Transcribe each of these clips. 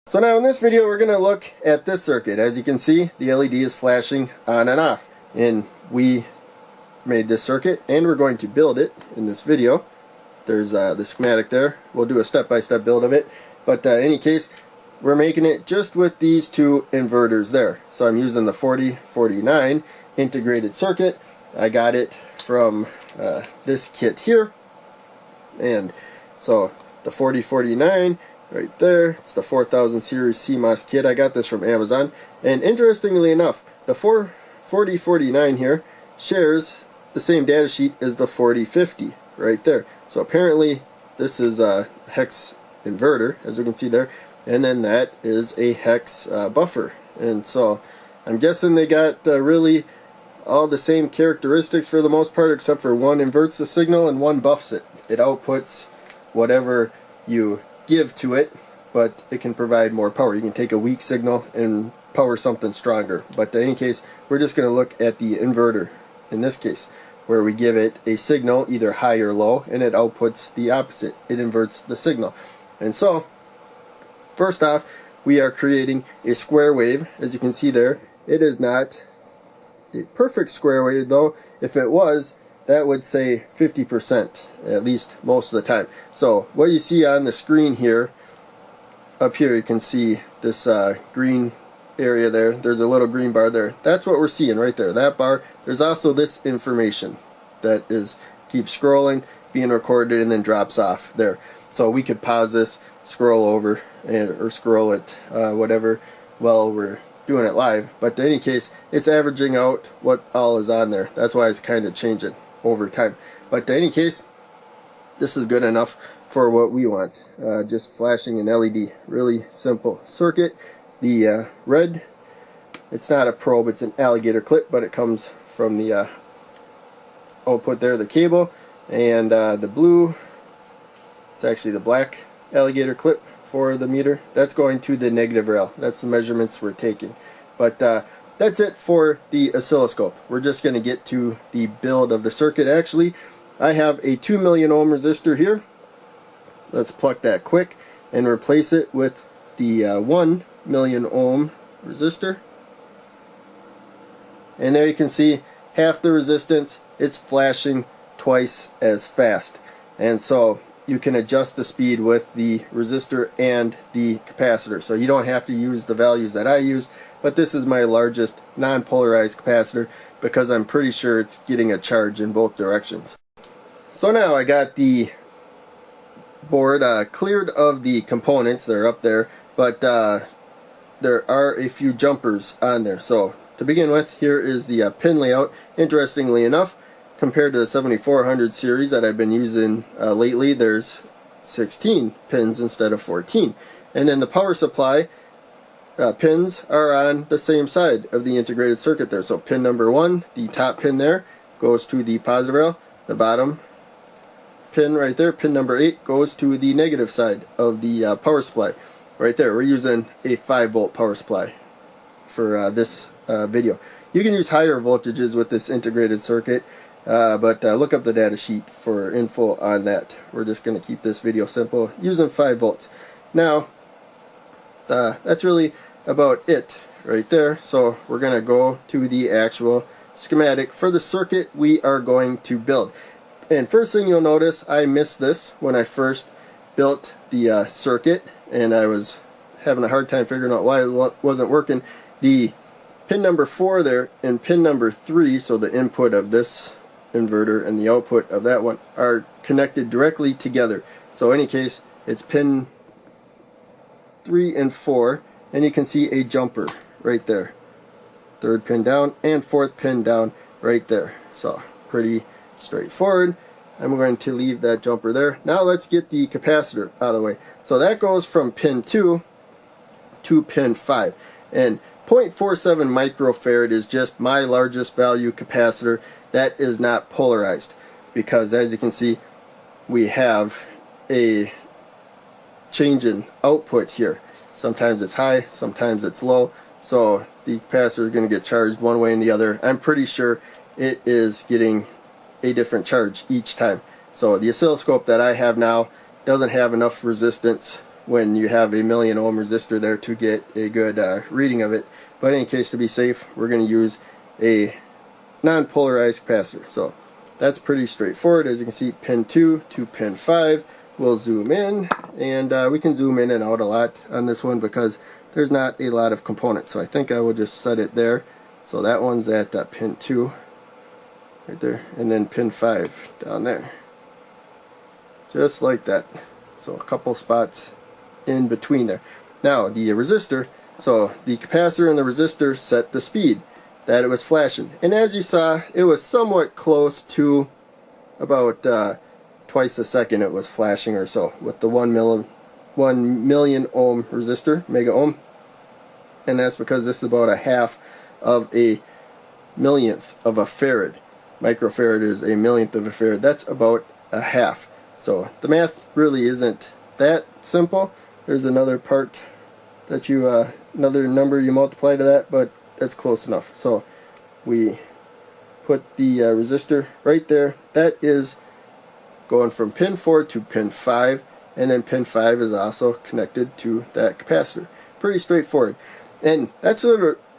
So now in this video we're going to look at this circuit. As you can see, the LED is flashing on and off, and we made this circuit and we're going to build it in this video. There's the schematic there. We'll do a step-by-step build of it, but in any case we're making it just with these two inverters there. So I'm using the 4049 integrated circuit. I got it from this kit here, and so the 4049 right there, it's the 4000 series CMOS kit. I got this from Amazon, and interestingly enough, the 4049 here shares the same data sheet as the 4050 right there. So apparently this is a hex inverter, as you can see there, and then that is a hex buffer. And so I'm guessing they got really all the same characteristics for the most part, except for one inverts the signal and one buffs it. It outputs whatever you give to it, but it can provide more power. You can take a weak signal and power something stronger. But in any case, we're just going to look at the inverter in this case, where we give it a signal either high or low, and it outputs the opposite. It inverts the signal. And so first off, we are creating a square wave. As you can see there, it is not a perfect square wave, though. If it was, that would say 50%, at least most of the time. So what you see on the screen here, up here you can see this green area there. There's a little green bar there. That's what we're seeing right there, that bar. There's also this information that keeps scrolling, being recorded, and then drops off there. So we could pause this, scroll over, or scroll it, whatever, while we're doing it live. But in any case, it's averaging out what all is on there. That's why it's kind of changing over time. But in any case, this is good enough for what we want. Just flashing an LED. Really simple circuit. The red, it's not a probe, it's an alligator clip, but it comes from the output there, the cable. And the blue, it's actually the black alligator clip for the meter. That's going to the negative rail. That's the measurements we're taking. But that's it for the oscilloscope. We're just going to get to the build of the circuit. Actually, I have a 2 million ohm resistor here. Let's pluck that quick and replace it with the 1 million ohm resistor. And there you can see half the resistance. It's flashing twice as fast. And so you can adjust the speed with the resistor and the capacitor. So you don't have to use the values that I use, but this is my largest non-polarized capacitor because I'm pretty sure it's getting a charge in both directions. So now I got the board cleared of the components. They're up there, but there are a few jumpers on there. So to begin with, here is the pin layout. Interestingly enough, compared to the 7400 series that I've been using lately, there's 16 pins instead of 14. And then the power supply pins are on the same side of the integrated circuit there. So pin number 1, the top pin there, goes to the positive rail. The bottom pin right there, pin number 8, goes to the negative side of the power supply. Right there, we're using a 5 volt power supply for this video. You can use higher voltages with this integrated circuit, but look up the data sheet for info on that. We're just going to keep this video simple, using 5 volts. Now, that's really about it right there. So we're going to go to the actual schematic for the circuit we are going to build. And first thing you'll notice, I missed this when I first built the circuit, and I was having a hard time figuring out why it wasn't working. The pin number 4 there and pin number 3, so the input of this inverter and the output of that one, are connected directly together. So in any case, it's pin 3 and 4, and you can see a jumper right there. 3rd pin down and 4th pin down right there. So pretty straightforward. I'm going to leave that jumper there. Now let's get the capacitor out of the way. So that goes from pin 2 to pin 5. And 0.47 microfarad is just my largest value capacitor that is not polarized, because as you can see, we have a change in output here. Sometimes it's high, sometimes it's low, so the capacitor is going to get charged one way and the other. I'm pretty sure it is getting a different charge each time. So the oscilloscope that I have now doesn't have enough resistance when you have a 1,000,000 ohm resistor there to get a good reading of it. But in case to be safe, we're going to use a non-polarized capacitor. So that's pretty straightforward. As you can see, pin 2 to pin 5. We'll zoom in, and we can zoom in and out a lot on this one because there's not a lot of components. So I think I will just set it there. So that one's at pin 2 right there, and then pin 5 down there. Just like that. So a couple spots in between there. Now the resistor, so the capacitor and the resistor set the speed that it was flashing. And as you saw, it was somewhat close to about twice a second it was flashing or so with the 1,000,000 ohm resistor, mega ohm. And that's because this is about a half of a millionth of a farad. Microfarad is a millionth of a farad. That's about a half. So the math really isn't that simple. There's another part that you, another number you multiply to that, but that's close enough. So we put the resistor right there. That is going from pin 4 to pin 5, and then pin 5 is also connected to that capacitor. Pretty straightforward. And that's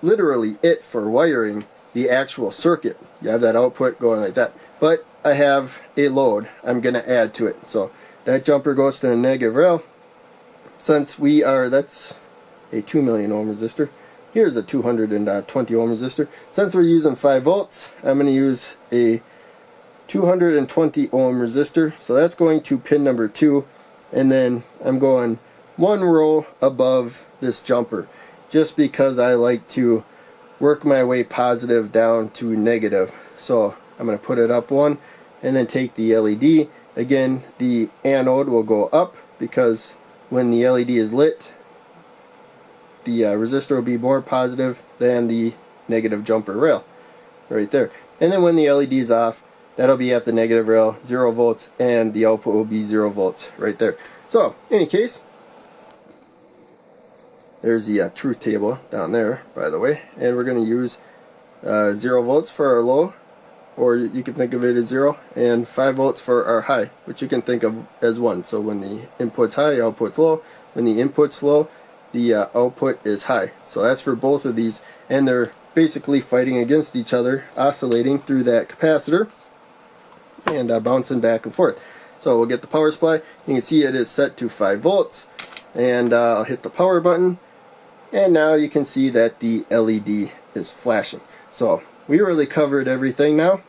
literally it for wiring the actual circuit. You have that output going like that. But I have a load I'm going to add to it. So that jumper goes to the negative rail. Since we are, that's a 2,000,000 ohm resistor. Here's a 220 ohm resistor. Since we're using 5 volts, I'm going to use a 220 ohm resistor. So that's going to pin number 2. And then I'm going one row above this jumper, just because I like to work my way positive down to negative. So I'm going to put it up one and then take the LED. Again, the anode will go up because when the LED is lit, the resistor will be more positive than the negative jumper rail right there. And then when the LED is off, that'll be at the negative rail, 0 volts, and the output will be 0 volts right there. So in any case, there's the truth table down there, by the way, and we're going to use 0 volts for our low, or you can think of it as 0, and 5 volts for our high, which you can think of as 1. So when the input's high, output's low. When the input's low, the output is high. So that's for both of these, and they're basically fighting against each other, oscillating through that capacitor and bouncing back and forth. So we'll get the power supply. You can see it is set to 5 volts, and I'll hit the power button, and now you can see that the LED is flashing. So we really covered everything now,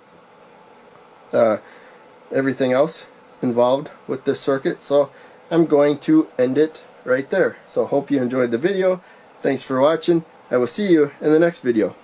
everything else involved with this circuit. So I'm going to end it right there. So hope you enjoyed the video. Thanks for watching. I will see you in the next video.